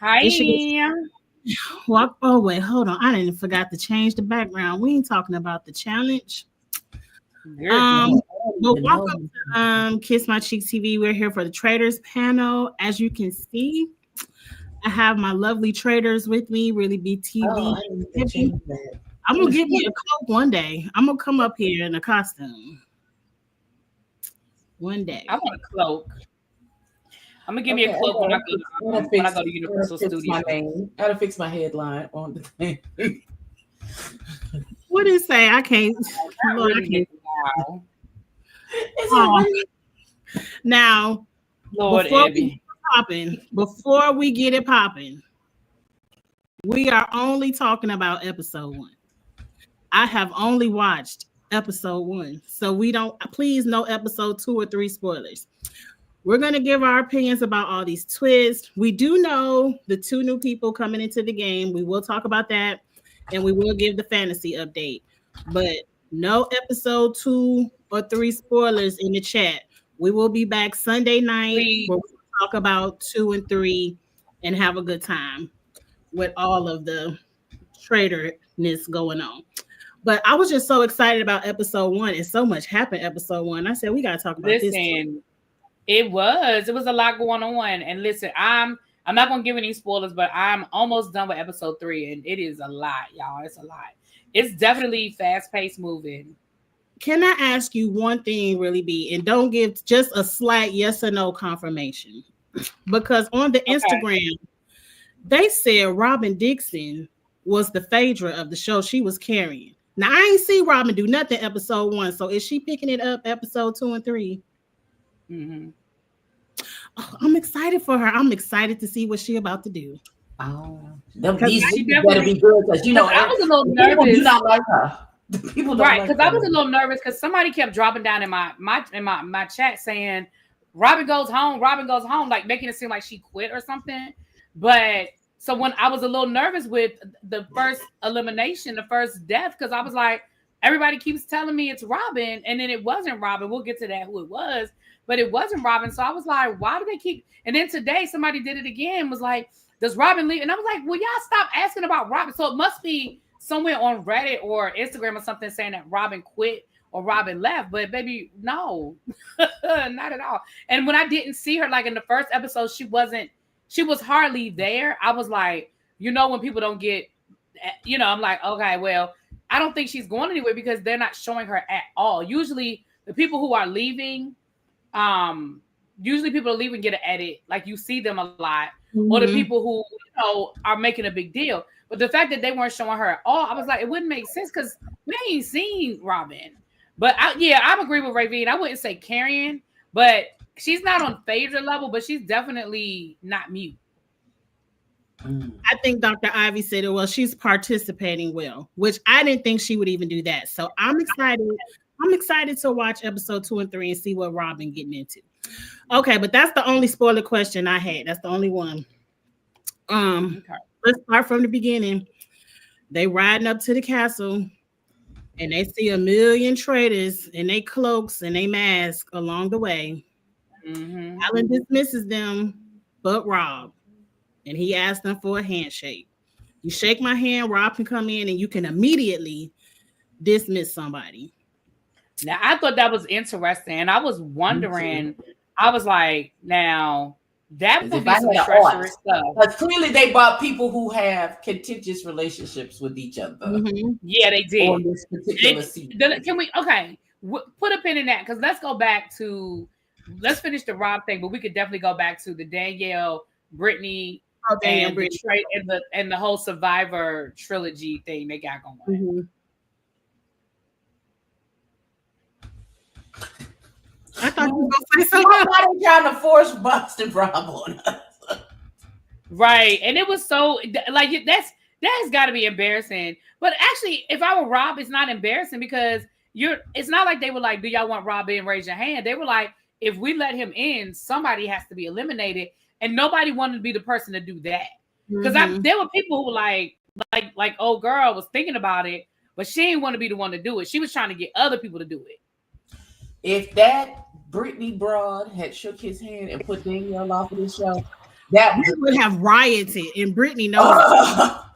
Hi. Walk. Oh wait, hold on. I didn't forgot to change the background. We ain't talking about the challenge. Girl. Um, but You welcome to Kiss My Cheeks TV. We're here for the traders panel. As you can see, I have my lovely traders with me. Really be TV. I need to change that. I'm gonna give me a cloak one day. I'm gonna come up here in a costume one day. I want a cloak. I'm gonna give me a cloak when I go to Universal Studios. I gotta fix my headline on the thing. What did it say? I can't. Lord, I can't. Now, Lord Abby. before we get it popping, we are only talking about episode 1. I have only watched episode 1, so we don't. Please, no episode 2 or 3 spoilers. We're going to give our opinions about all these twists. We do know the 2 new people coming into the game. We will talk about that, and we will give the fantasy update. But no episode 2 or 3 spoilers in the chat. We will be back Sunday night where we'll talk about 2 and 3 and have a good time with all of the trader-ness going on. But I was just so excited about episode 1, and so much happened episode 1. I said, we got to talk about this. It was a lot going on. And listen, I'm not gonna give any spoilers, but I'm almost done with episode 3, and it is a lot, y'all. It's a lot. It's definitely fast-paced moving. Can I ask you one thing, really, B, and don't give just a slight yes or no confirmation? Because on the Instagram, they said Robin Dixon was the Phaedra of the show. She was carrying. Now, I ain't see Robin do nothing episode 1, so is she picking it up episode 2 and 3? Mm-hmm. Oh, I'm excited for her. I'm excited to see what she about to do. Oh, these better be good because I was a little nervous. People do not like her. People don't right, because I was a little nervous because somebody kept dropping down in my chat saying Robin goes home, like making it seem like she quit or something. But so when I was a little nervous with the first elimination, the first death, because I was like, everybody keeps telling me it's Robin, and then it wasn't Robin. We'll get to that who it was, but it wasn't Robin. So I was like, why do they keep? And then today somebody did it again. Was like, does Robin leave? And I was like, well, y'all stop asking about Robin. So it must be somewhere on Reddit or Instagram or something saying that Robin quit or Robin left. But baby, no, not at all. And when I didn't see her, like in the first episode, she was hardly there. I was like, when people don't get, I'm like, okay, well, I don't think she's going anywhere because they're not showing her at all. Usually the people who are leaving, get an edit. Like you see them a lot. Mm-hmm. Or the people who, are making a big deal. But the fact that they weren't showing her at all, I was like, it wouldn't make sense because we ain't seen Robin. But I'm agree with Ravine. I wouldn't say carrying, but she's not on Phaedra level, but she's definitely not mute. I think Dr. Ivy said it well. She's participating well, which I didn't think she would even do that. So I'm excited. I'm excited to watch episode 2 and 3 and see what Robin getting into. Okay, but that's the only spoiler question I had. That's the only one. Let's start from the beginning. They riding up to the castle and they see a million traders in their cloaks and they masks along the way. Mm-hmm. Alan dismisses them, but Rob. And he asked them for a handshake. You shake my hand, Rob can come in and you can immediately dismiss somebody. Now, I thought that was interesting. I was wondering, I was like, now, that would be some treacherous stuff. But clearly they brought people who have contentious relationships with each other. Mm-hmm. Yeah, they did. On this particular season. Can we, put a pin in that, because let's finish the Rob thing, but we could definitely go back to the Danielle, Brittany, and the whole Survivor trilogy thing they got going. Mm-hmm. I thought you were going to say something. Somebody trying to force Boston Rob on us. Right. And it was so, like, that's got to be embarrassing. But actually, if I were Rob, it's not embarrassing because it's not like they were like, do y'all want Rob in? Raise your hand. They were like, if we let him in, somebody has to be eliminated. And nobody wanted to be the person to do that. Because there were people who were like, old girl was thinking about it, but she didn't want to be the one to do it. She was trying to get other people to do it. If that Brittany broad had shook his hand and put Danielle off of the show, That we would have rioted, and Brittany knows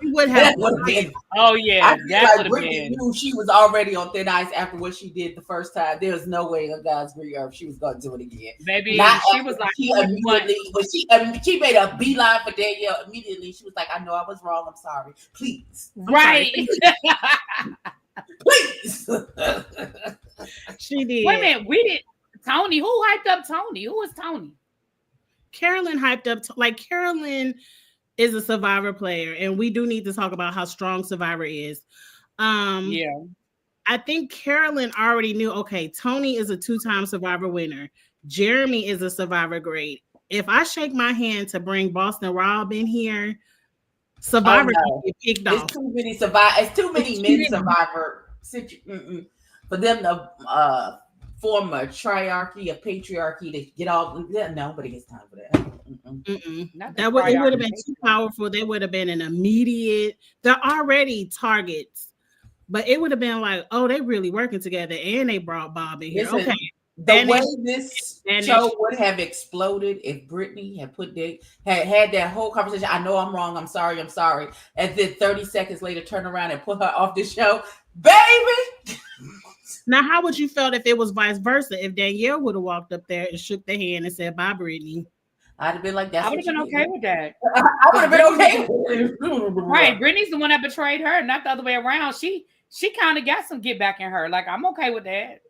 we would have. that would have been. Oh I yeah, feel that like would have Brittany been. knew she was already on thin ice after what she did the first time. There was no way on God's green earth she was going to do it again. Baby, Not she after was like, she immediately when she made a beeline for Danielle. Immediately, she was like, "I know I was wrong. I'm sorry. Please, right. please." She did. Wait a minute, we did. Tony, who hyped up Tony? Who was Tony? Carolyn hyped up. Like Carolyn is a Survivor player, and we do need to talk about how strong Survivor is. Yeah. I think Carolyn already knew, okay, Tony is a 2-time Survivor winner. Jeremy is a Survivor great. If I shake my hand to bring Boston Rob in here, Survivor can get kicked off. It's too many Survivor. It's too many men Survivor for them to form a triarchy, a patriarchy to get all. Nobody has time for that. That would have been too powerful. They would have been an immediate. They're already targets, but it would have been like, oh, they really working together, and they brought Bob in here. Listen, okay, the way this show would have exploded if Brittany had had that whole conversation. I know I'm wrong. I'm sorry. And then 30 seconds later, turn around and put her off the show, baby. Now, how would you felt if it was vice versa? If Danielle would have walked up there and shook their hand and said, "Bye, Brittany," I'd have been like, "That's." I would have been okay with that. I would have been okay with it. Right, Brittany's the one that betrayed her, not the other way around. She kind of got some get back in her. Like, I'm okay with that.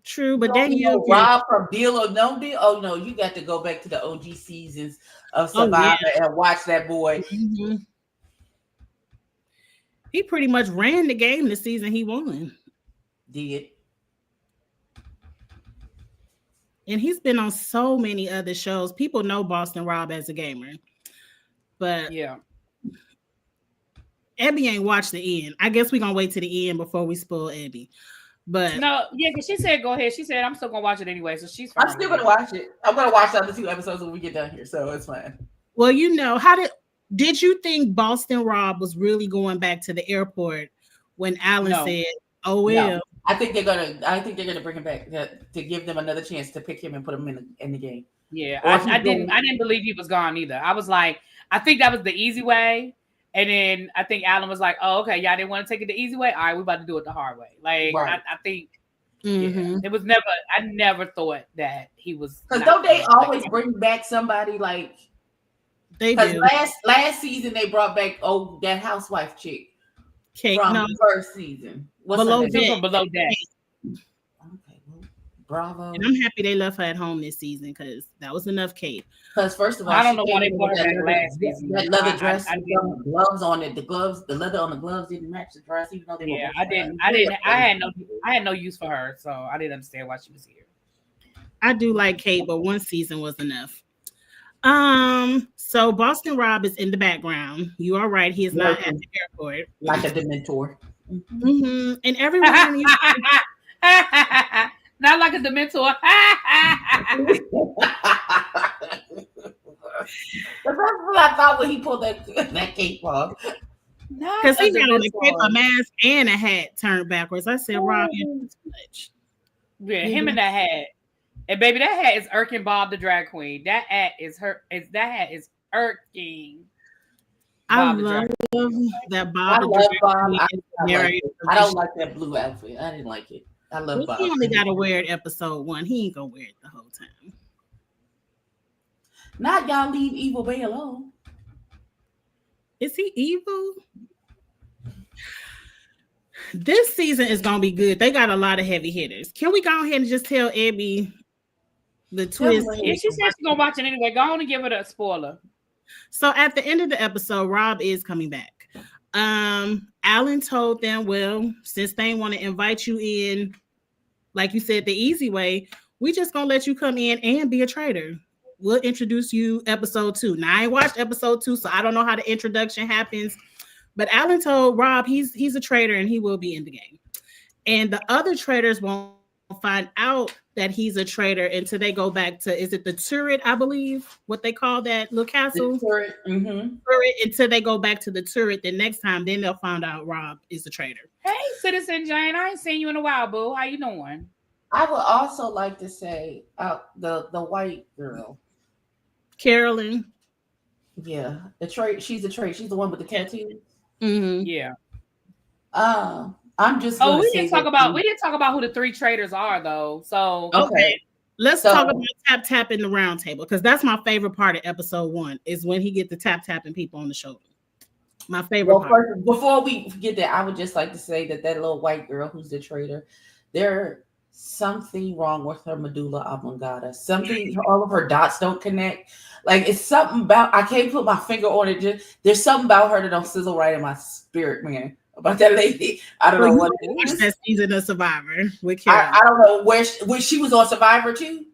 True, but Danielle Rob from Deal or No Deal. Oh no, you got to go back to the OG seasons of Survivor and watch that boy. Mm-hmm. He pretty much ran the game the season he won. Did. And he's been on so many other shows. People know Boston Rob as a gamer. But yeah, Abby ain't watched the end. I guess we're going to wait to the end before we spoil Abby. But no, yeah, because she said go ahead. She said I'm still going to watch it anyway. So she's fine. I'm still going to watch it. I'm going to watch the other 2 episodes when we get done here. So it's fine. Well, did you think Boston Rob was really going back to the airport when Alan said, "Oh well"? No. I think they're gonna bring him back to give them another chance to pick him and put him in the game. Yeah, I didn't believe he was gone either. I was like, I think that was the easy way, and then I think Alan was like, "Oh, okay, y'all didn't want to take it the easy way. All right, we're about to do it the hard way." Like right. I think. Yeah, it was never. I never thought that he was. Because don't they always bring back somebody like? They do. Last season they brought back that housewife chick from the first season. Below Deck. Okay, well, bravo. And I'm happy they left her at home this season because that was enough Kate. Because first of all, I don't know why they brought her back last season. That leather dress, the gloves on it, the leather on the gloves didn't match the dress, even though they were. Yeah, I had no use for her, so I didn't understand why she was here. I do like Kate, but one season was enough. So Boston Rob is in the background. You are right. He is not at the airport. Like a Dementor. Mm-hmm. And everyone not like a Dementor. That's what I thought when he pulled that cape off. Because he had on a cape, a mask, and a hat turned backwards. I said, Rob, you're too much. Yeah, him and that hat. And baby, that hat is irking Bob the drag queen. That hat is irking. I love that Bob. I love Bob. I don't like that blue outfit. I didn't like it. I love Bob. He only got to wear it episode 1. He ain't gonna wear it the whole time. Not y'all leave Evil Bay alone. Is he evil? This season is gonna be good. They got a lot of heavy hitters. Can we go ahead and just tell Abby the twist? Yeah, she said she's gonna watch it anyway. Go on and give it a spoiler. So at the end of the episode, Rob is coming back. Alan told them, well, since they want to invite you in, like you said, the easy way, we just gonna let you come in and be a traitor. We'll introduce you episode 2. Now I ain't watched episode 2, so I don't know how the introduction happens. But Alan told Rob he's a traitor and he will be in the game. And the other traitors won't find out that he's a traitor until they go back to, is it the turret, I believe, what they call that little castle? The turret. Mm-hmm. Turret, until they go back to the turret the next time, then they'll find out Rob is a traitor. Hey, Citizen Jane, I ain't seen you in a while, boo. How you doing? I would also like to say the white girl. Carolyn. Yeah, the trait. She's the trait. She's the one with the tattoo. Mm-hmm. Yeah. I'm just Oh, gonna say that. we didn't talk about who the three traders are though. So Okay. Let's So- talk about tap in the round table, because that's my favorite part of episode 1 is when he get the tapping people on the shoulder. My favorite part. First, before we get there, I would just like to say that little white girl who's the traitor, there's something wrong with her medulla oblongata. Something, all of her dots don't connect. Like, it's something about, I can't put my finger on it. There's something about her that don't sizzle right in my spirit, man. About that lady, I don't know what it is. That season of Survivor with Carolyn. I don't know where she was on Survivor too.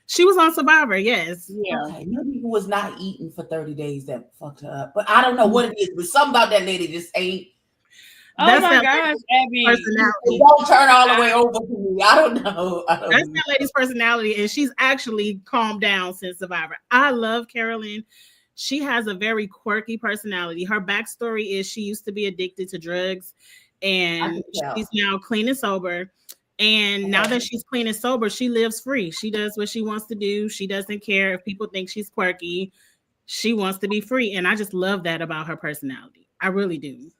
She was on Survivor, yes. Yeah. Okay, maybe who was not eating for 30 days that fucked her up. But I don't know what it is, but something about that lady just ain't. Oh That's my that gosh, Abby. personality. It won't turn all the way over to me. I don't know. That's that lady's personality, and she's actually calmed down since Survivor. I love Carolyn. She has a very quirky personality. Her backstory is she used to be addicted to drugs, and she's now clean and sober. And now that she's clean and sober, she lives free. She does what she wants to do. She doesn't care if people think she's quirky. She wants to be free. And I just love that about her personality. I really do.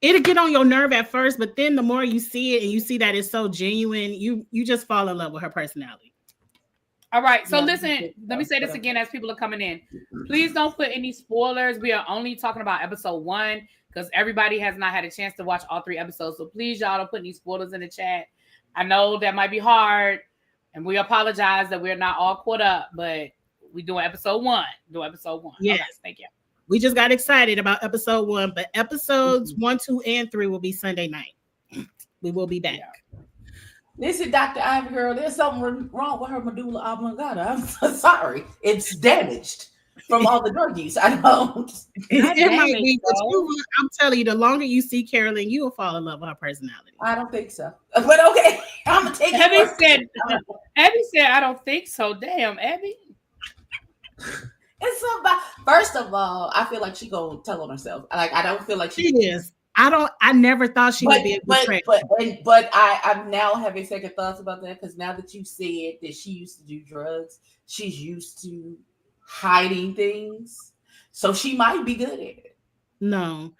It'll get on your nerve at first, but then the more you see it and you see that it's so genuine, you just fall in love with her personality. All right. So listen, let me say this again as people are coming in. Please don't put any spoilers. We are only talking about episode 1 because everybody has not had a chance to watch all 3 episodes. So please, y'all, don't put any spoilers in the chat. I know that might be hard, and we apologize that we're not all caught up, but we doing episode 1. Yes. Okay, thank you. We just got excited about episode 1, but episodes 1, 2, and 3 will be Sunday night. We will be back. Yeah. Listen, Dr. Ivy Girl, there's something wrong with her medulla oblongata. I'm so sorry. It's damaged from all the drug use. I don't. It might be, but I'm telling you, the longer you see Carolyn, you will fall in love with her personality. I don't think so. But okay, I'm gonna take it. Abby said, I don't think so. Damn, Abby. It's about, first of all, I feel like she gonna tell on herself. Like, I don't feel like she is. I never thought she would be a good friend. But I'm now having second thoughts about that, because now that you said that she used to do drugs, she's used to hiding things, so she might be good at it. No.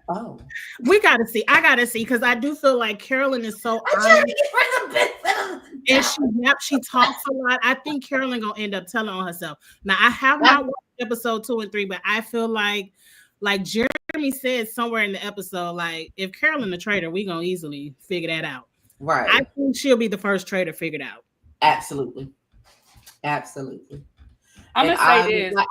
Oh, we gotta see. I gotta see, because I do feel like Carolyn is so honest, and she talks a lot. I think Carolyn gonna end up telling on herself. Now, I have not watched episode 2 and 3, but I feel like Jeremy said somewhere in the episode, like, if Carolyn the traitor, we gonna easily figure that out. Right. I think she'll be the first traitor figured out. Absolutely. I'm gonna say this.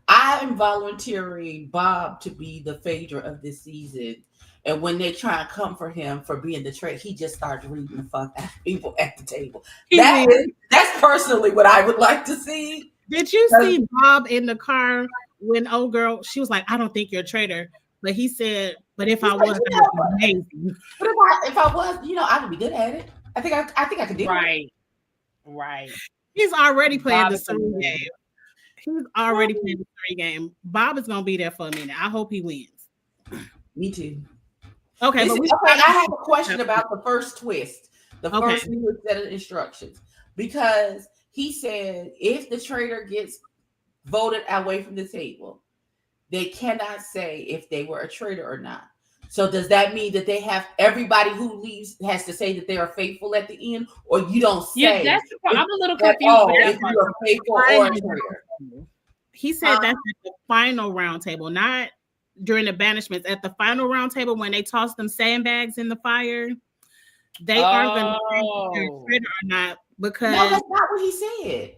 I'm volunteering Bob to be the Phaedra of this season. And when they try and come for him for being the traitor, he just starts reading the fuck out of people at the table. That's personally what I would like to see. Did you see Bob in the car when old girl, she was like, I don't think you're a traitor. But he said, but if I was, that would be amazing. But if I was, I would be good at it. I think I could do it. Right. He's already playing the story game. He's already playing the story game. Bob is gonna be there for a minute. I hope he wins. Me too. Okay, I have a question about the first twist, the first new set of instructions, because he said if the traitor gets voted away from the table, they cannot say if they were a traitor or not. So does that mean that they have everybody who leaves has to say that they are faithful at the end, or you don't say? Yeah, I'm a little confused if you are faithful or a traitor. He said that's at the final round table, not during the banishments. At the final round table, when they toss them sandbags in the fire, they are going to say if they're a traitor or not, because no, that's not what he said.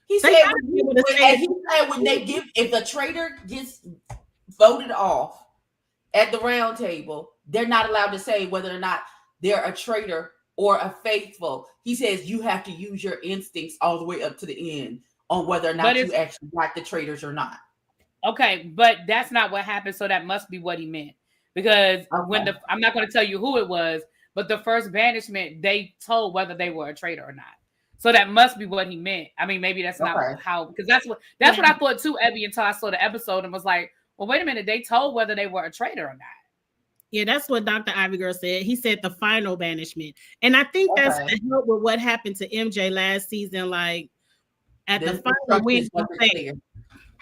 He said when they give, if the traitor gets voted off at the round table, they're not allowed to say whether or not they're a traitor or a faithful. He says you have to use your instincts all the way up to the end on whether or not you actually like the traitors or not. Okay, but that's not what happened. So that must be what he meant, because when I'm not going to tell you who it was, but the first banishment, they told whether they were a traitor or not. So that must be what he meant. I mean, maybe that's not how, because that's what I thought too, Abby, until I saw the episode and was like, well, wait a minute, they told whether they were a traitor or not. Yeah, that's what Dr. Ivy Girl said. He said the final banishment. And I think that's to help with what happened to MJ last season. Like, At the final,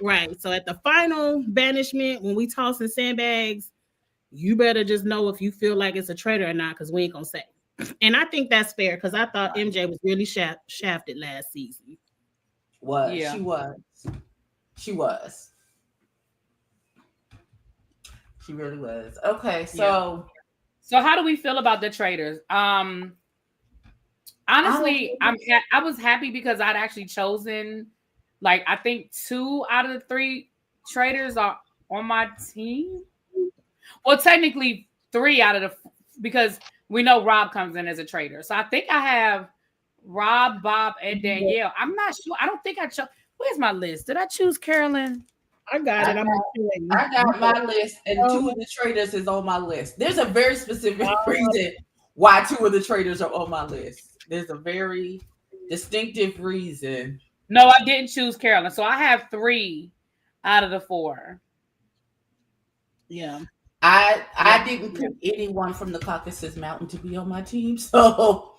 right. So at the final banishment, when we toss in sandbags, you better just know if you feel like it's a traitor or not, because we ain't gonna say. And I think that's fair, because I thought MJ was really shafted last season. She was. She really was. Okay, so how do we feel about the traitors? Honestly, I was happy because I'd actually chosen, like, I think 2 out of the 3 traitors are on my team. Well, technically 3 out of because we know Rob comes in as a traitor. So I think I have Rob, Bob, and Danielle. I'm not sure. I don't think I chose. Where's my list? Did I choose Carolyn? I got it. I got my list, and 2 of the traitors is on my list. There's a very specific reason why 2 of the traitors are on my list. There's a very distinctive reason. No, I didn't choose Carolyn. So I have 3 out of the 4. Yeah. I didn't pick anyone from the Caucasus Mountain to be on my team, so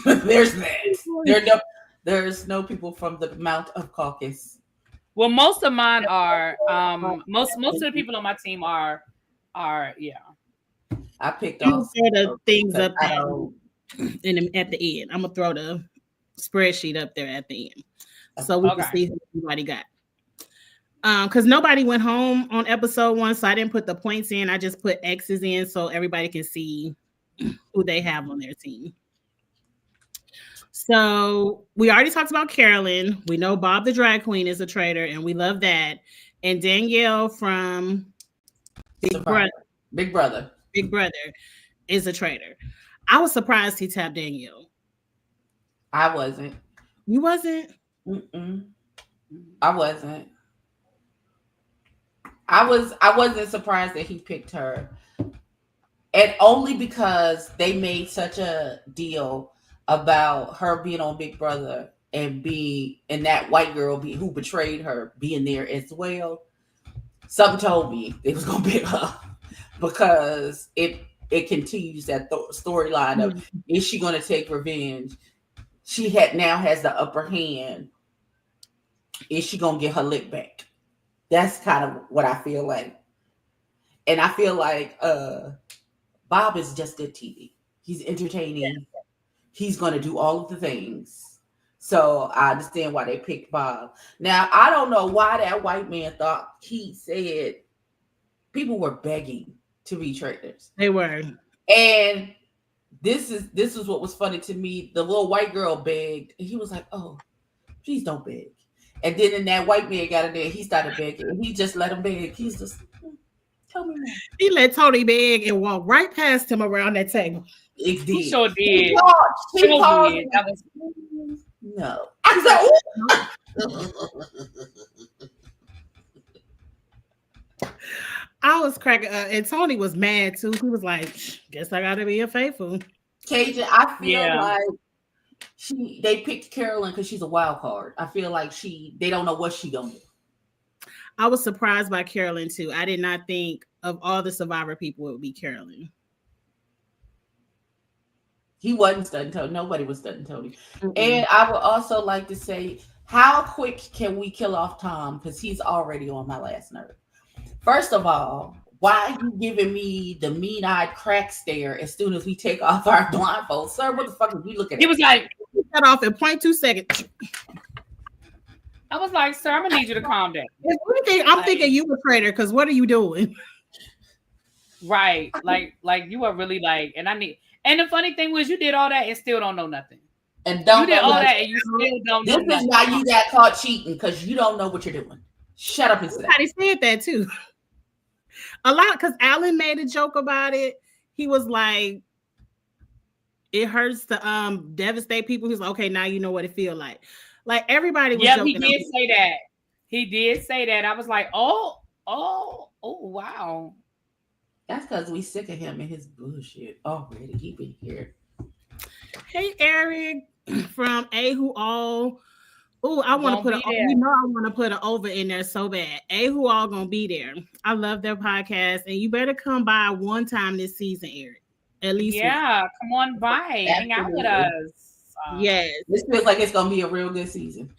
there's that. There's no people from the Mount of Caucasus. Well, most of mine are most of the people on my team are yeah. I picked all the things up there at the end. I'm gonna throw the spreadsheet up there at the end, so we can see who everybody got. Because nobody went home on episode 1, so I didn't put the points in. I just put X's in so everybody can see who they have on their team. So we already talked about Carolyn. We know Bob the drag queen is a traitor, and we love that. And Danielle from Big Brother is a traitor. I was surprised he tapped Danielle. I wasn't. You wasn't? Mm-mm. I wasn't. I wasn't surprised that he picked her, and only because they made such a deal about her being on Big Brother and that white girl who betrayed her being there as well. Something told me they was gonna pick her because it continues that storyline of is she gonna take revenge? She now has the upper hand. Is she gonna get her lick back? That's kind of what I feel like. And I feel like Bob is just good TV. He's entertaining. Yeah. He's going to do all of the things. So I understand why they picked Bob. Now, I don't know why that white man thought he said people were begging to be traitors. They were. And this is what was funny to me. The little white girl begged. And he was like, oh, please don't beg. And then that white man got in there, he started begging, and he just let him beg. He's just, tell me more. He let Tony beg and walk right past him around that table. He sure did. He paused. No. I said, I was cracking up, and Tony was mad too. He was like, guess I gotta be a faithful. Cajun, I feel like they picked Carolyn because she's a wild card. I feel like they don't know what she gonna do. I was surprised by Carolyn too. I did not think of all the Survivor people it would be Carolyn. He wasn't studying Tony. Nobody was studying Tony. Mm-hmm. And I would also like to say, how quick can we kill off Tom? Because he's already on my last nerve. First of all, why are you giving me the mean-eyed crack stare as soon as we take off our blindfolds? Sir, what the fuck are you looking at? He was like, cut off in 0.2 seconds. I was like, sir, I'm going to need you to calm down. I'm thinking you a traitor, because what are you doing? Right. Like you are really like, and the funny thing was you did all that and still don't know nothing. And you did all that and you still don't know nothing. This is why you got caught cheating, because you don't know what you're doing. Shut up and sit down. Somebody said that too. A lot, because Alan made a joke about it. He was like, it hurts to devastate people. He's like, okay, now you know what it feels like. Like everybody was joking. He did say that. He did say that. I was like, oh, wow. That's because we sick of him and his bullshit already. He been here. Hey, Eric from A Who All. Oh, I want to put I want to put an over in there so bad. A Who All gonna be there. I love their podcast, and you better come by one time this season, Eric. At least come on by, hang out with us. Yes. This feels like it's gonna be a real good season.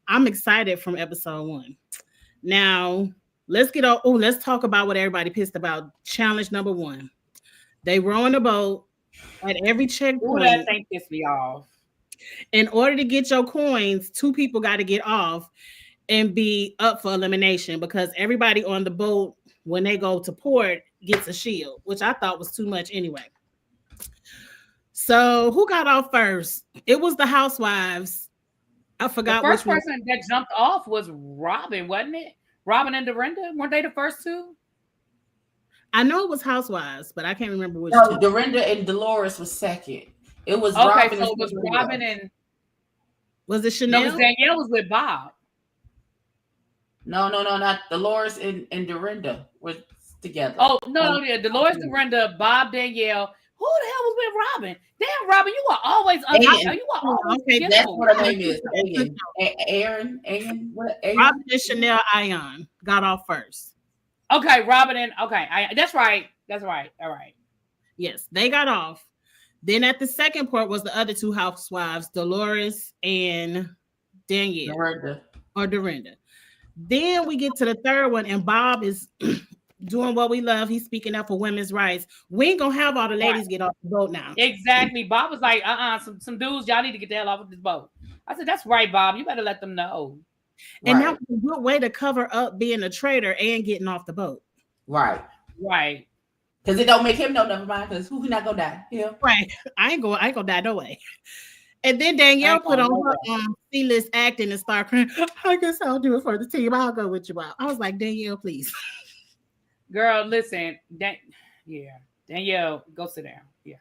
I'm excited from episode 1. Now let's talk about what everybody pissed about. Challenge number 1. They rowing the boat at every checkpoint. That thing pissed me off. In order to get your coins, 2 people got to get off and be up for elimination, because everybody on the boat, when they go to port, gets a shield, which I thought was too much anyway. So who got off first? It was the housewives. I forgot. The first person that jumped off was Robin, wasn't it? Robin and Dorinda, weren't they the first 2? I know it was housewives, but I can't remember which. No, Dorinda and Dolores was second. It was okay. Robin. So it was Robin and. Was it Chanel? No, Danielle was with Bob. No, not Dolores and Dorinda were together. Oh no, Dolores, Dorinda, Bob, Danielle. Who the hell was with Robin? Damn, Robin, you are always okay. That's what her name is. Aaron. What? Robin and Chanel Ion got off first. Okay, Robin and that's right. All right. Yes, they got off. Then at the second part was the other 2 housewives, Dolores and Danielle Dorinda. Then we get to the third one, and Bob is doing what we love. He's speaking up for women's rights. We ain't gonna have all the ladies get off the boat now. Exactly. Bob was like, some dudes, y'all need to get the hell off of this boat. I said, that's right, Bob. You better let them know. And that was a good way to cover up being a traitor and getting off the boat. Right. Because it don't make him know, never mind, because who not gonna die? Yeah. Right. I ain't gonna die no way. And then Danielle put on her C-list acting and start crying. I guess I'll do it for the team. I'll go with you out. I was like, Danielle, please. Girl, listen. Danielle, go sit down. Yeah.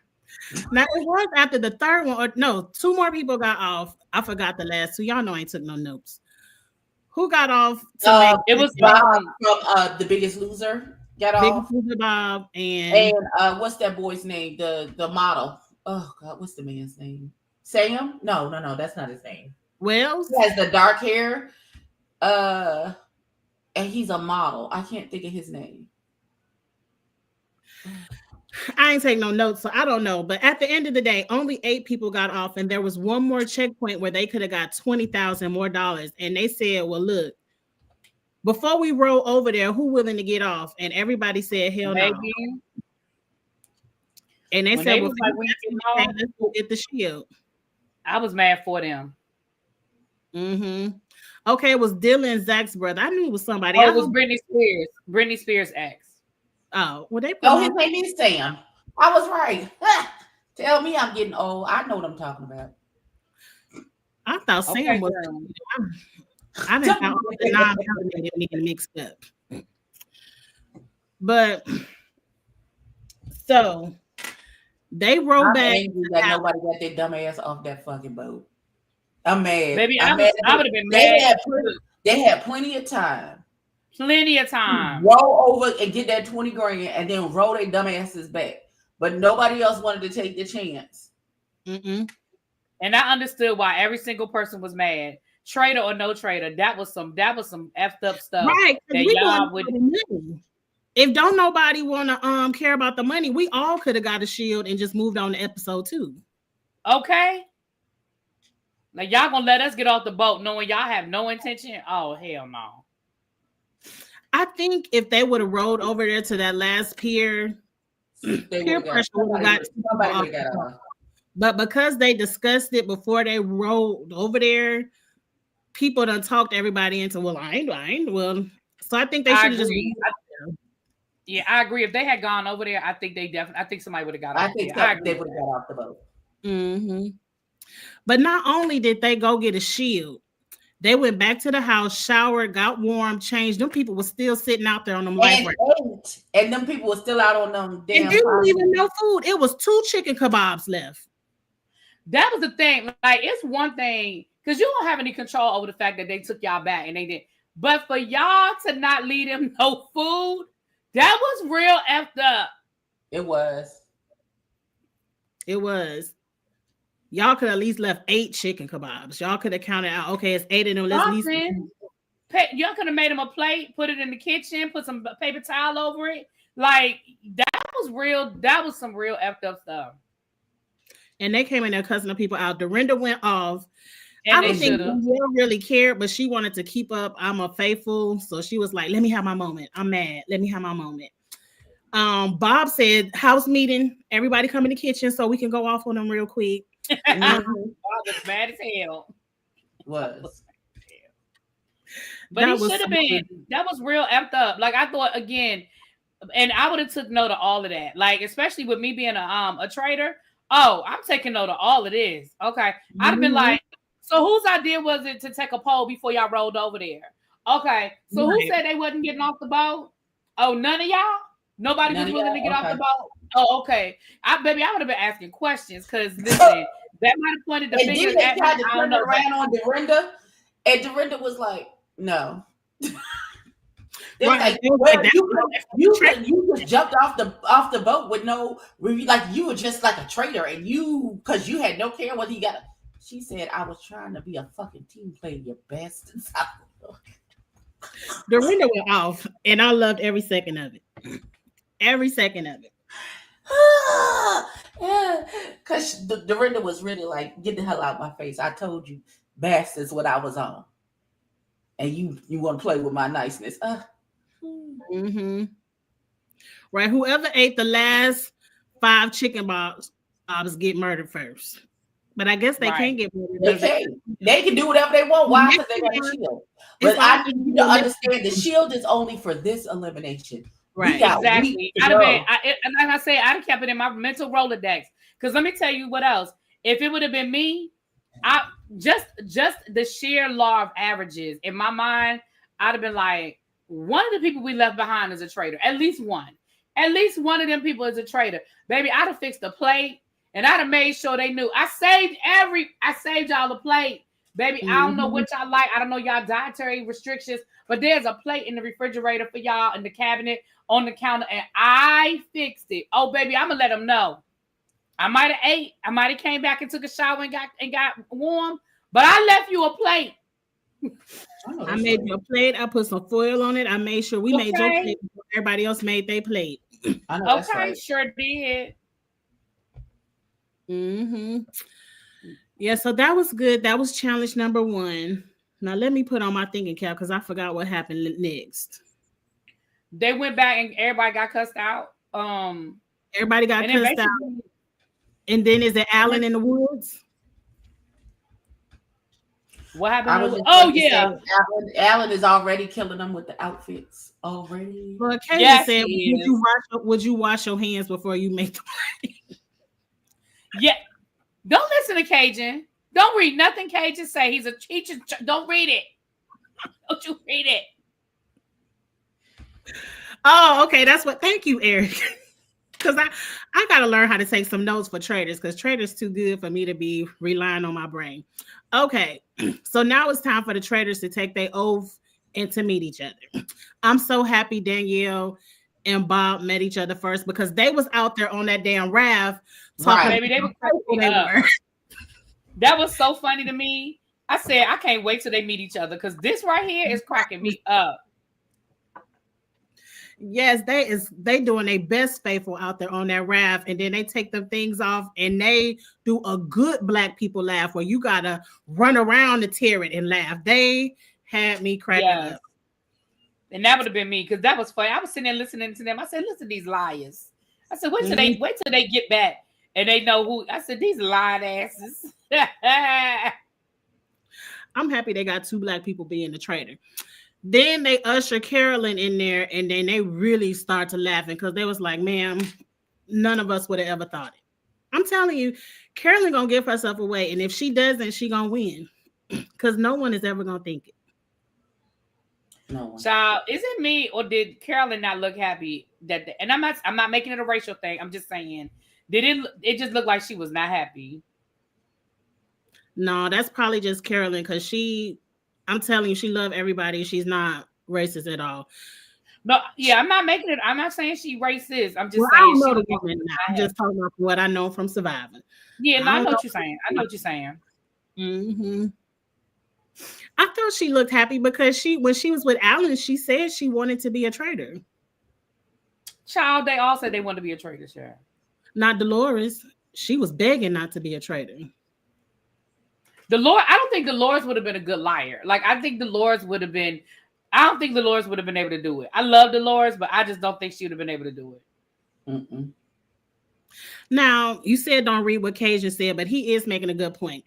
Now it was after the third one, or no, 2 more people got off. I forgot the last 2. Y'all know I ain't took no notes. Who got off? It was Bob from The Biggest Loser. Got off. Biggest Loser Bob and what's that boy's name? The model. Oh God, what's the man's name? Sam? No, that's not his name. Wells? He has the dark hair. And he's a model. I can't think of his name. I ain't take no notes, so I don't know. But at the end of the day, only 8 people got off, and there was one more checkpoint where they could have got $20,000 more. And they said, well, look, before we roll over there, who willing to get off? And everybody said, hell no. And they said, well, let's go get the shield. I was mad for them. Mm-hmm. Okay, it was Dylan and Zach's brother. I knew it was somebody. It was Britney Spears. Britney Spears' ex. Oh, well, his name is Sam. I was right. Tell me I'm getting old. I know what I'm talking about. I thought Sam was. I didn't know the non-melanated nigga mixed up. But so they rolled back. That nobody got their dumb ass off that fucking boat. I'm mad. Maybe I would have been mad. They had plenty of time. Roll over and get that 20 grand and then roll their dumb asses back. But nobody else wanted to take the chance. Mm-mm. And I understood why every single person was mad. Traitor or no traitor. That was some effed up stuff. Right. That y'all would. If don't nobody want to care about the money, we all could have got a shield and just moved on to episode 2. Okay. Like y'all gonna let us get off the boat knowing y'all have no intention? Oh hell no. I think if they would have rolled over there to that last pier, peer pressure would have got. But because they discussed it before they rolled over there, people done talked everybody into, well, I ain't. Well, so I think they should have just. Yeah, I agree. If they had gone over there, I think somebody would have got off. I think they would have got off the boat. Mm-hmm. But not only did they go get a shield, they went back to the house, showered, got warm, changed. Them people were still sitting out there on them life rafts. And them people were still out on them damn. And didn't even no food. It was 2 chicken kebabs left. That was the thing. Like, it's one thing because you don't have any control over the fact that they took y'all back and they did. But for y'all to not leave them no food, that was real effed up. It was. Y'all could at least left 8 chicken kebabs. Y'all could have counted out. Okay, it's 8 of them. Let's at least. Y'all could have made them a plate, put it in the kitchen, put some paper towel over it. Like that was real. That was some real effed up stuff. and they came in there cussing the people out. Dorinda went off. And I they don't think should have. Danielle really cared, but she wanted to keep up. I'm a faithful, so she was like, "Let me have my moment. I'm mad. Let me have my moment." Bob said, "House meeting. Everybody come in the kitchen so we can go off on them real quick." I was mad as hell. Was. But he should have been. That was real amped up. Like I thought again, and I would have took note of all of that. Like especially with me being a trader. Oh, I'm taking note of all of this. Okay, I'd have been like, so whose idea was it to take a poll before y'all rolled over there? Okay, so who said they wasn't getting off the boat? Oh, none of y'all. Nobody was willing to get off the boat. Oh, okay. I would have been asking questions because listen, that might have pointed the fingers at me. I don't know. Ran on Dorinda, and Dorinda was like, "No." Right. Like, well, you just jumped off the boat with no, like you were just like a traitor, and because you had no care what he got. She said, "I was trying to be a fucking team player, you bastard." Dorinda went off, and I loved every second of it. Every second of it. Yeah, because Dorinda was really like, "Get the hell out of my face! I told you, bastards, what I was on, and you want to play with my niceness." Right. Whoever ate the last 5 chicken bobs get murdered first. But I guess they can't get murdered. They can do whatever they want. Why? Because they got a shield. But I need you to understand the shield is only for this elimination. Right. Exactly. Like I say, I'd have kept it in my mental Rolodex. Because let me tell you what else. If it would have been me, I just the sheer law of averages in my mind, I'd have been like, one of the people we left behind is a traitor. At least one. At least one of them people is a traitor. Baby, I'd have fixed the plate and I'd have made sure they knew. I saved y'all the plate. Baby, I don't know what y'all like. I don't know y'all dietary restrictions, but there's a plate in the refrigerator for y'all in the cabinet on the counter, and I fixed it. Oh, baby, I'm gonna let them know. I might have ate. I might have came back and took a shower and got warm, but I left you a plate. I made you a plate. I put some foil on it. I made sure we made your plate before everybody else made their plate. I know right. Sure did. Yeah, so that was good. That was challenge number 1. Now let me put on my thinking cap because I forgot what happened next. They went back and everybody got cussed out. Everybody got cussed out. And then is it Alan in the woods? What happened? Oh yeah, Alan is already killing them with the outfits already. Well, Katie said, "Would you wash your hands before you make the plate?" Yeah, don't listen to Cajun. Don't read nothing Cajun say. He's a teacher. Don't read it. Don't you read it? Oh, okay. That's what. Thank you, Eric. Because I got to learn how to take some notes for traders because traders too good for me to be relying on my brain. Okay, so now it's time for the traders to take their oath and to meet each other. I'm so happy Danielle and Bob met each other first because they was out there on that damn raft talking. Baby, they were That was so funny to me. I said, I can't wait till they meet each other because this right here is cracking me up. Yes, they doing their best faithful out there on that raft, and then they take them things off and they do a good black people laugh where you gotta run around to tear it and laugh. They had me cracking up. And that would have been me because that was funny. I was sitting there listening to them. I said, listen to these liars. I said, wait till they get back and they know who. I said, these lying asses. I'm happy they got 2 black people being the trader. Then they usher Carolyn in there, and then they really start to laughing because they was like, ma'am, none of us would have ever thought it. I'm telling you, Carolyn gonna give herself away, and if she doesn't, she gonna win because no one is ever gonna think it. No one. Child, is it me or did Carolyn not look happy and I'm not making it a racial thing. I'm just saying, it just looked like she was not happy? No, that's probably just Carolyn because I'm telling you, she loved everybody. She's not racist at all. No, yeah, I'm not making it. I'm not saying she racist. I'm just saying I don't know the woman. I'm just talking about what I know from surviving. Yeah, no, I know what you're saying. I know what you're saying. I thought she looked happy because when she was with Alan, she said she wanted to be a trader. Child, they all said they wanted to be a trader, sure. Not Dolores. she was begging not to be a traitor. Dolores, I don't think Dolores would have been a good liar. Like, I think Dolores would have been. I don't think Dolores would have been able to do it. I love Dolores, but I just don't think she would have been able to do it. Mm-mm. Now, you said don't read what Cajun said, but he is making a good point.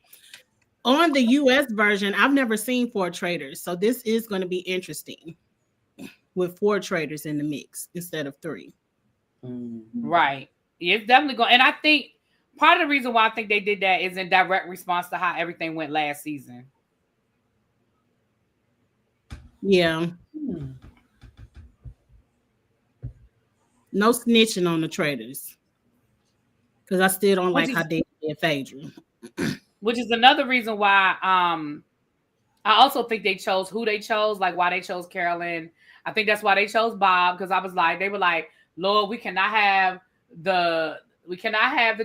On the US version, I've never seen 4 traitors, so this is going to be interesting with 4 traitors in the mix instead of 3. Right. It's definitely going. And I think part of the reason why I think they did that is in direct response to how everything went last season. Yeah. No snitching on the traitors. Because I still don't like how they did Phaedra. Which is another reason why I also think they chose who they chose, like why they chose Carolyn. I think that's why they chose Bob, because they were like, Lord, we cannot have the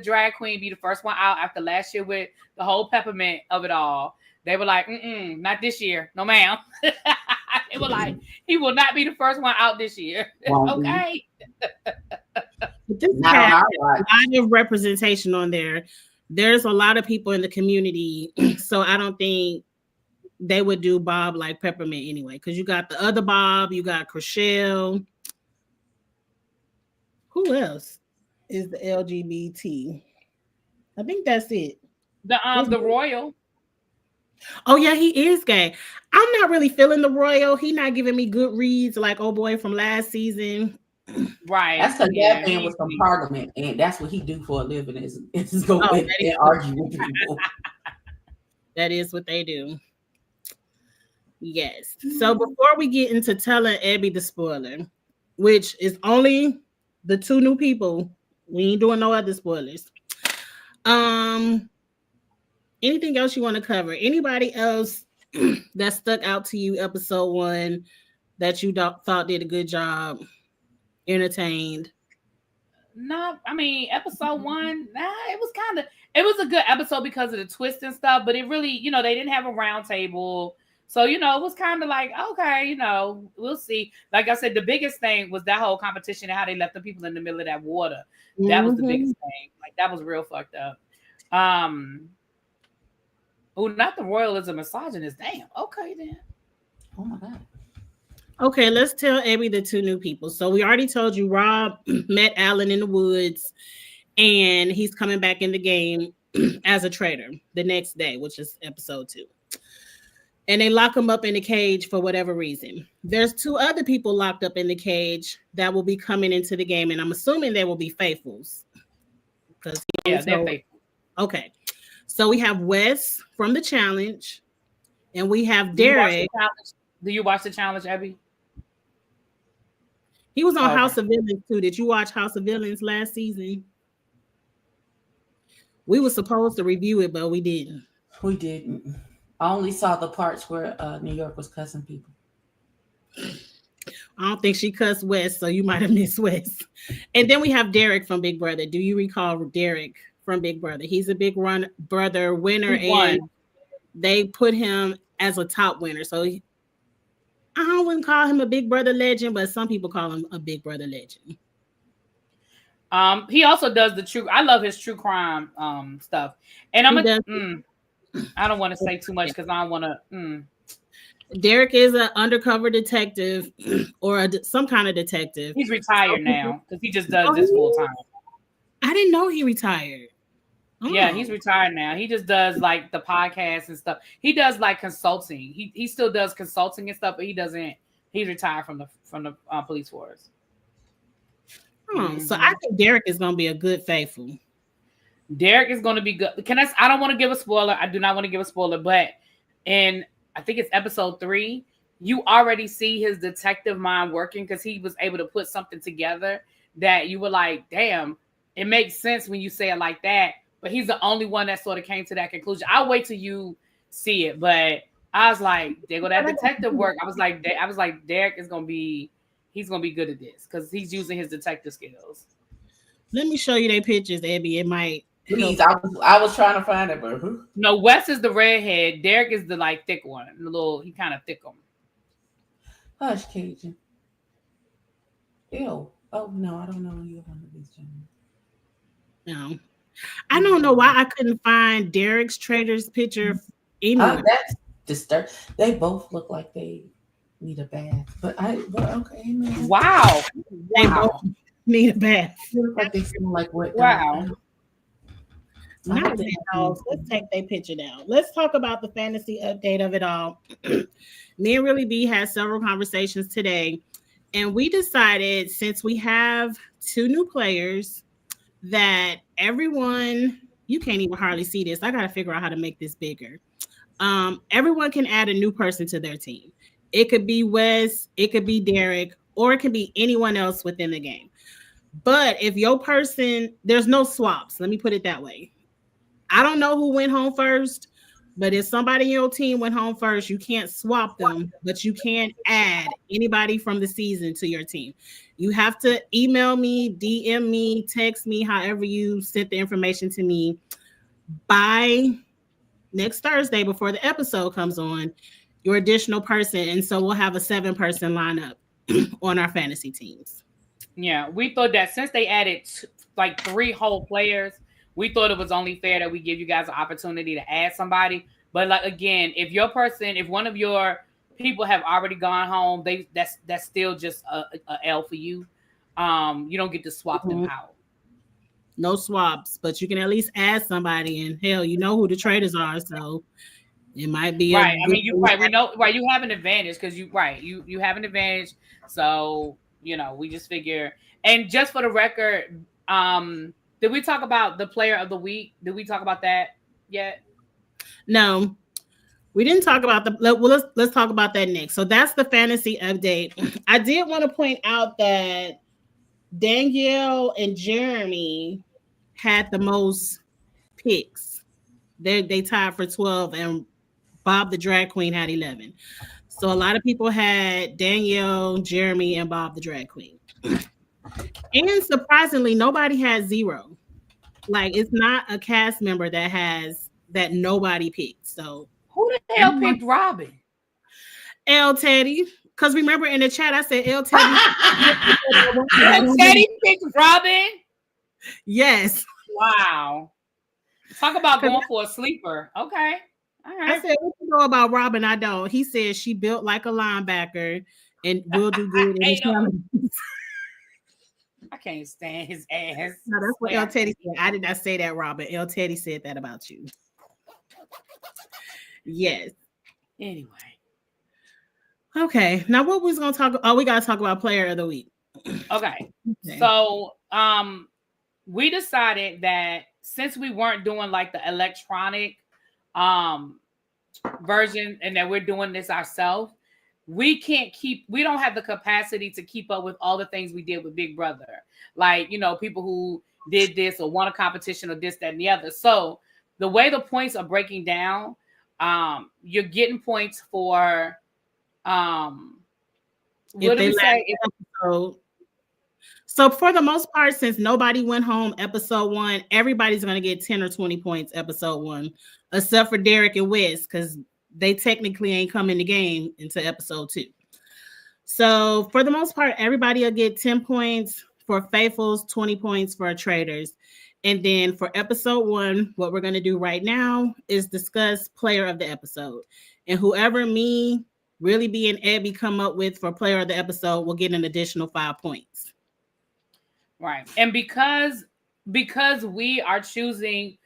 drag queen be the first one out after last year with the whole peppermint of it all. They were like, not this year. No, ma'am. They were like, he will not be the first one out this year. Okay. This has a lot of representation on there. There's a lot of people in the community, so I don't think they would do Bob like Peppermint anyway. Because you got the other Bob, you got Chriselle. Who else is the LGBT? I think that's it. The Royal. Oh yeah, he is gay. I'm not really feeling the Royal. He not giving me good reads like oh boy from last season. Right. That's because that man was from Parliament, and that's what he do for a living is go and argue with people. That is what they do. Yes. So before we get into telling Abby the spoiler, which is only the 2 new people, we ain't doing no other spoilers. Anything else you want to cover? Anybody else that stuck out to you episode 1 that you thought did a good job, entertained? No, I mean episode 1, it was a good episode because of the twist and stuff, but it really, they didn't have a round table. So, it was kind of like, okay, we'll see. Like I said, the biggest thing was that whole competition and how they left the people in the middle of that water. That was the biggest thing. Like, that was real fucked up. Oh, not the Royal is a misogynist. Damn. Okay, then. Oh, my God. Okay, let's tell Abby the 2 new people. So we already told you Rob met Alan in the woods, and he's coming back in the game as a traitor the next day, which is episode 2. And they lock him up in the cage for whatever reason. There's 2 other people locked up in the cage that will be coming into the game, and I'm assuming they will be faithfuls. Yeah, they're faithful. Okay. So we have Wes from the challenge, and we have Derek. Do you watch the challenge, Abby? He was on House of Villains too. Did you watch House of Villains last season? We were supposed to review it, but we didn't. We didn't. I only saw the parts where New York was cussing people. I don't think she cussed Wes, so you might have missed Wes. And then we have Derek from Big Brother. Do you recall Derek from Big Brother? He's a Big Brother winner, and they put him as a top winner. So I wouldn't call him a Big Brother legend, but some people call him a Big Brother legend. He also does I love his true crime stuff. And I don't want to say too much because I don't want to. Derek is an undercover detective or some kind of detective. He's retired now because he just does this full time. I didn't know he retired. Oh. Yeah, he's retired now. He just does like the podcast and stuff. He does like consulting. He still does consulting and stuff, but he doesn't. He's retired from the police force. So I think Derek is going to be a good faithful. Derek is going to be good. I don't want to give a spoiler. I do not want to give a spoiler, but I think it's episode 3. You already see his detective mind working because he was able to put something together that you were like, damn, it makes sense when you say it like that. But he's the only one that sort of came to that conclusion. I'll wait till you see it. But I was like, there go that detective work. I was like, Derek is going to be, he's going to be good at this because he's using his detective skills. Let me show you their pictures, Abby. It might. Please, I was trying to find it, but no, Wes is the redhead. Derek is the like thick one. He kind of thick one. Hush, Cajun. Ew. Oh no, I don't know you one of these gentlemen. No. I don't know why I couldn't find Derek's Trader's picture anywhere. That's disturbing. They both look like they need a bath. But okay, man. Wow. They both need a bath. They look like they smell like wet dog. Wow. Not wet dogs. Let's take their picture down. Let's talk about the fantasy update of it all. Me and Really B had several conversations today, and we decided, since we have 2 new players, that everyone, you can't even hardly see this. I got to figure out how to make this bigger. Everyone can add a new person to their team. It could be Wes, it could be Derek, or it could be anyone else within the game. But if your person, there's no swaps. Let me put it that way. I don't know who went home first, but if somebody in your team went home first, you can't swap them, but you can add anybody from the season to your team. You have to email me, DM me, text me, however you sent the information to me by next Thursday before the episode comes on, your additional person. And so we'll have a 7-person lineup on our fantasy teams. Yeah, we thought that since they added like 3 whole players, we thought it was only fair that we give you guys an opportunity to add somebody. But like again, if your person, if one of your people have already gone home, that's still just a L for you. You don't get to swap them out. No swaps, but you can at least add somebody, and hell, you know who the traders are, so it might be right. I mean, you right. We know right. You have an advantage because you have an advantage. So we just figure. And just for the record, did we talk about the player of the week? Did we talk about that yet? No, we didn't talk about let's talk about that next. So that's the fantasy update. I did want to point out that Danielle and Jeremy had the most picks. They tied for 12, and Bob the Drag Queen had 11. So a lot of people had Danielle, Jeremy, and Bob the Drag Queen. And surprisingly, nobody had 0. Like, it's not a cast member that nobody picked. So who the hell picked Robin? L Teddy. Because remember in the chat, I said L Teddy. L Teddy picked Robin? Yes. Wow. Talk about going for a sleeper. Okay. All right. I said, what you know about Robin? I don't. He said she built like a linebacker and will do good in the I can't stand his ass. No, that's what L Teddy said. I did not say that, Robin. L Teddy said that about you. Yes. Anyway. Okay. Now what was gonna talk? Oh, we gotta talk about player of the week. Okay. So we decided that since we weren't doing like the electronic version and that we're doing this ourselves, we don't have the capacity to keep up with all the things we did with Big Brother. Like, people who did this or won a competition or this, that, and the other. So the way the points are breaking down, you're getting points for what do we say? So for the most part, since nobody went home episode 1, everybody's going to get 10 or 20 points episode 1, except for Derek and Wes, because they technically ain't come in the game into episode 2. So for the most part, everybody will get 10 points for faithfuls, 20 points for traders. And then for episode 1, what we're going to do right now is discuss player of the episode. And whoever me, Really B, and Abby come up with for player of the episode will get an additional 5 points. Right. And because we are choosing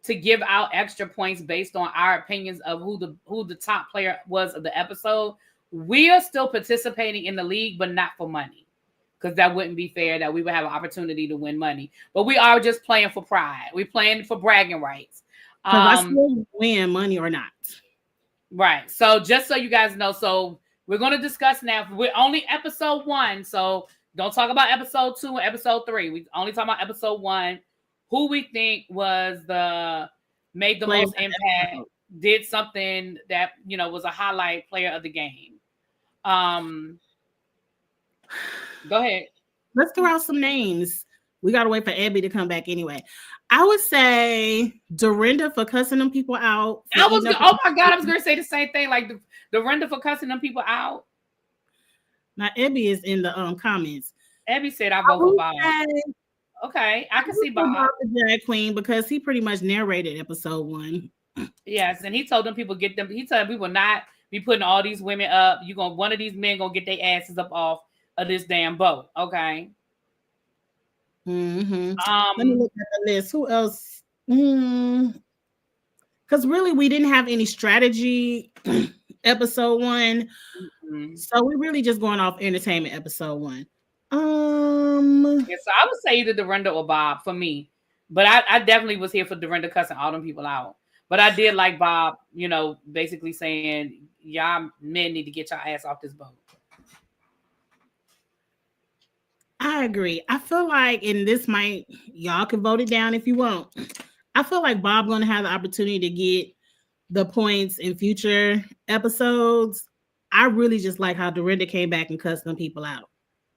to give out extra points based on our opinions of who the top player was of the episode, we are still participating in the league, but not for money. Because that wouldn't be fair that we would have an opportunity to win money. But we are just playing for pride. We're playing for bragging rights. I still win money or not. Right. So just so you guys know, so we're going to discuss now. We're only episode 1. So don't talk about episode 2 and episode 3. We only talk about episode 1. Who we think made the most impact, did something that, was a highlight player of the game. Go ahead. Let's throw out some names. We got to wait for Abby to come back anyway. I would say Dorinda for cussing them people out. Oh my God, I was going to say the same thing. Like Dorinda for cussing them people out. Now, Abby is in the comments. Abby said I vote for Bob. Okay, I can see Bob. The drag queen because he pretty much narrated episode 1. Yes, and he told them people get them. He told people not be putting all these women up. One of these men gonna get their asses up off of this damn boat. Okay. Let me look at the list. Who else? Because really, we didn't have any strategy episode 1, so we're really just going off entertainment episode 1. Yeah, so I would say either Dorinda or Bob for me, but I definitely was here for Dorinda cussing all them people out. But I did like Bob, basically saying y'all men need to get your ass off this boat. I agree. I feel like, and this might, y'all can vote it down if you want. I feel like Bob going to have the opportunity to get the points in future episodes. I really just like how Dorinda came back and cussed them people out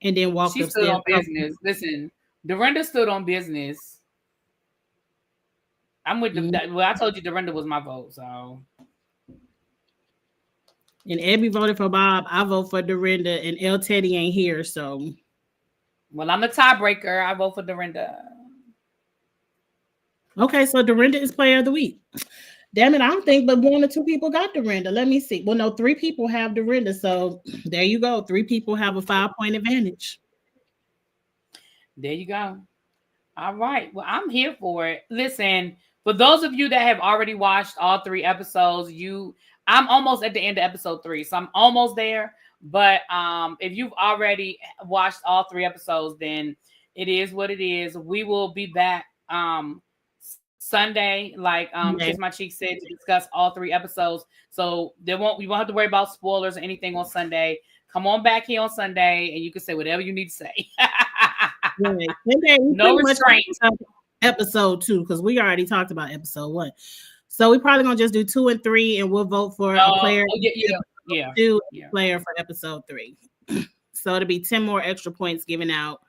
and then walked upstairs. She stood on business. Listen, Dorinda stood on business. I'm with I told you Dorinda was my vote, so. And Abby voted for Bob. I vote for Dorinda, and El Teddy ain't here, so. Well, I'm the tiebreaker. I vote for Dorinda. Okay, so Dorinda is player of the week. Damn it, I don't think but 1 or 2 people got Dorinda. Let me see. Well, no, 3 people have Dorinda, so there you go. 3 people have a 5-point advantage. There you go. All right. Well, I'm here for it. Listen, for those of you that have already watched all 3 episodes, I'm almost at the end of episode 3, so I'm almost there. But if you've already watched all 3 episodes, then it is what it is. We will be back Sunday, like Kiss My Cheek said, to discuss all 3 episodes. So we won't have to worry about spoilers or anything on Sunday. Come on back here on Sunday, and you can say whatever you need to say. No restraint. Episode 2, because we already talked about episode 1. So we're probably gonna just do 2 and 3, and we'll vote for a player. Player for episode 3. So it'll be 10 more extra points given out.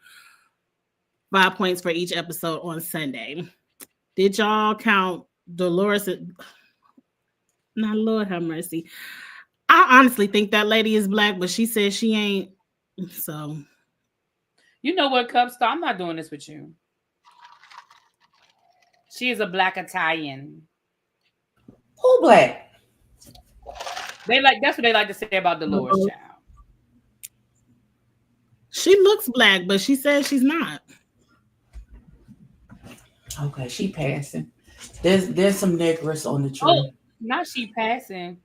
5 points for each episode on Sunday. Did y'all count Dolores? Not Lord have mercy. I honestly think that lady is black, but she says she ain't. So you know what, Cup Star? I'm not doing this with you. She is a black Italian. Who black? That's what they like to say about Dolores, child. She looks black, but she says she's not. Okay, she passing. There's some niggers on the tree. Oh, now she passing.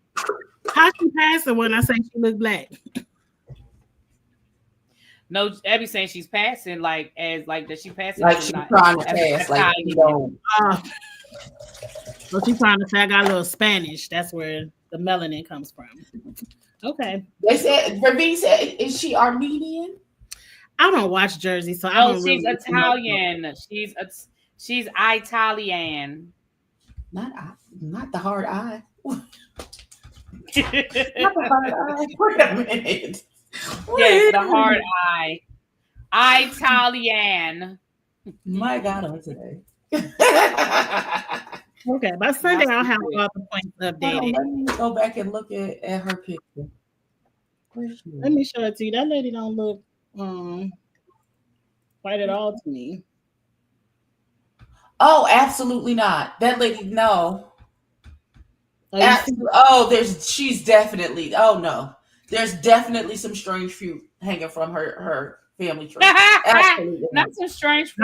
How she passing when I say she look black? No, Abby saying she's passing like that she passing. Like she's trying to pass. Like you don't. So she's trying to say I got a little Spanish. That's where the melanin comes from. Okay. They said Ravine said, is she Armenian? I don't watch Jersey, so I don't. She's really Italian. She's Italian. Not the hard eye. Not the hard eye. Wait a minute. Yes, the hard eye. Italian. My God, on today. Okay, by Sunday I'll have all the points updated. Let me go back and look at her picture. Let me show it to you. That lady don't look quite at all to me. Oh, absolutely not. That lady, no. She's definitely. Oh no, there's definitely some strange fruit hanging from her family tree. Absolutely not some strange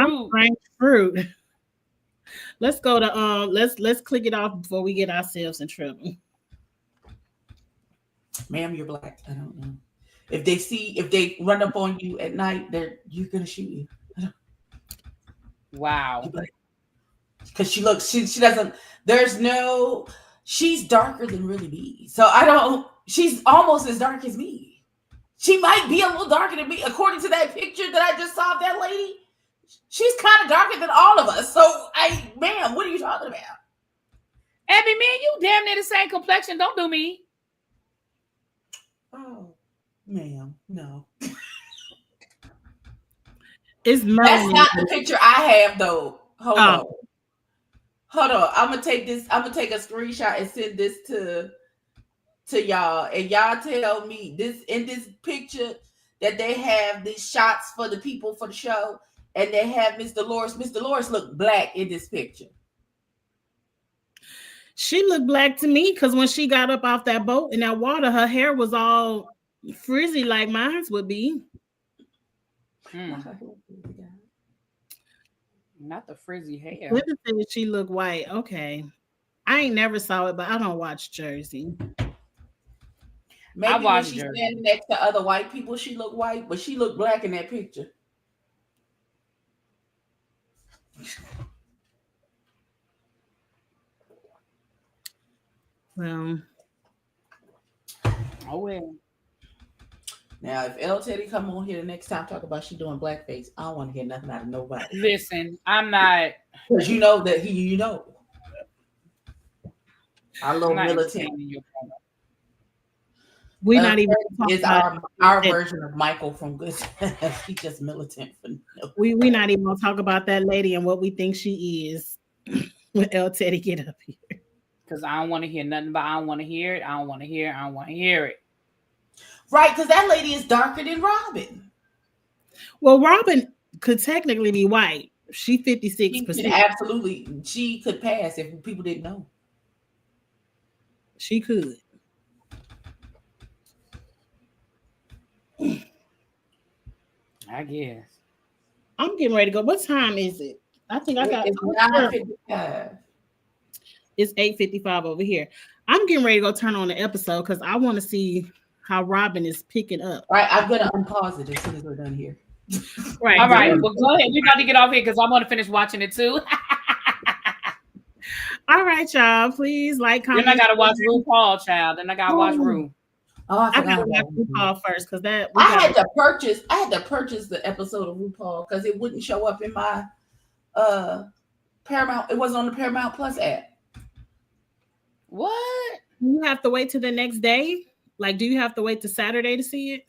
fruit. Let's go to let's click it off before we get ourselves in trouble. Ma'am, you're black. I don't know. If they run up on you at night, you're gonna shoot you. Wow. Because she doesn't. She's darker than really me. So she's almost as dark as me. She might be a little darker than me. According to that picture that I just saw of that lady, she's kind of darker than all of us. So ma'am, what are you talking about? Abby, man, you damn near the same complexion. Don't do me. Oh, ma'am, no. It's That's not the picture I have, though. Hold on. I'm gonna take this. I'm gonna take a screenshot and send this to y'all, and y'all tell me in this picture that they have these shots for the people for the show. and they have Miss Dolores. Miss Dolores looked black in this picture. She looked black to me because when she got up off that boat in that water, her hair was all frizzy like mine would be. Not the frizzy hair. Linda said she looked white. Okay. I ain't never saw it, but I don't watch Jersey. Maybe when she's standing next to other white people, she looked white, but she looked black in that picture. Well. Oh well. Now, if L Teddy come on here the next time talk about she doing blackface, I don't want to hear nothing out of nobody. Listen, I'm not, because you know that you know. Our little militant. We're not even is our version of Michael from Good Times. He's just militant for no. We not even gonna talk about that lady and what we think she is when L Teddy get up here. Because I don't want to hear nothing about. I don't want to hear it. I don't want to hear it. I don't want to hear it. Right, because that lady is darker than Robin. Well, Robin could technically be white. She 56%. Absolutely, she could pass if people didn't know. She could. I guess. I'm getting ready to go. What time is it? I think I got. It's 9:55. It's 8:55 over here. I'm getting ready to go turn on the episode because I want to see how Robin is picking up. All right, I'm gonna unpause it as soon as we're done here. Right. All right. Well, go ahead. We got to get off here because I want to finish watching it too. All right, y'all. Please like, comment. Then I gotta watch RuPaul, child. Then I gotta watch Ru. Oh, I gotta watch RuPaul first because that I had to purchase the episode of RuPaul because it wouldn't show up in my Paramount. It wasn't on the Paramount Plus app. What? You have to wait till the next day? Like, do you have to wait to Saturday to see it?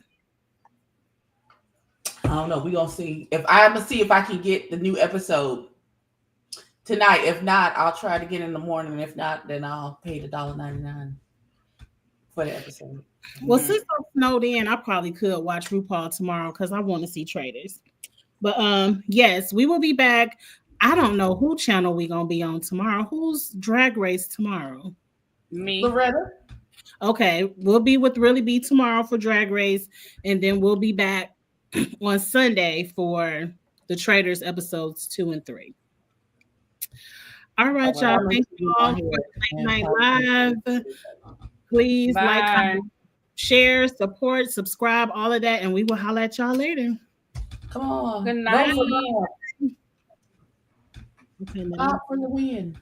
I don't know. We're gonna see. I'm gonna see if I can get the new episode tonight. If not, I'll try to get in the morning. If not, then I'll pay the $1.99 for the episode. Well, since I'm snowed in, I probably could watch RuPaul tomorrow because I want to see Traders. But yes, we will be back. I don't know who channel we're gonna be on tomorrow. Who's Drag Race tomorrow? Me. Loretta. Okay, we'll be with Really Be tomorrow for Drag Race, and then we'll be back on Sunday for the Traders episodes 2 and 3. All right, y'all. Thank you all for Late Night Live. Please like, comment, share, support, subscribe, all of that, and we will holler at y'all later. Come on. Good night. Vote for the win.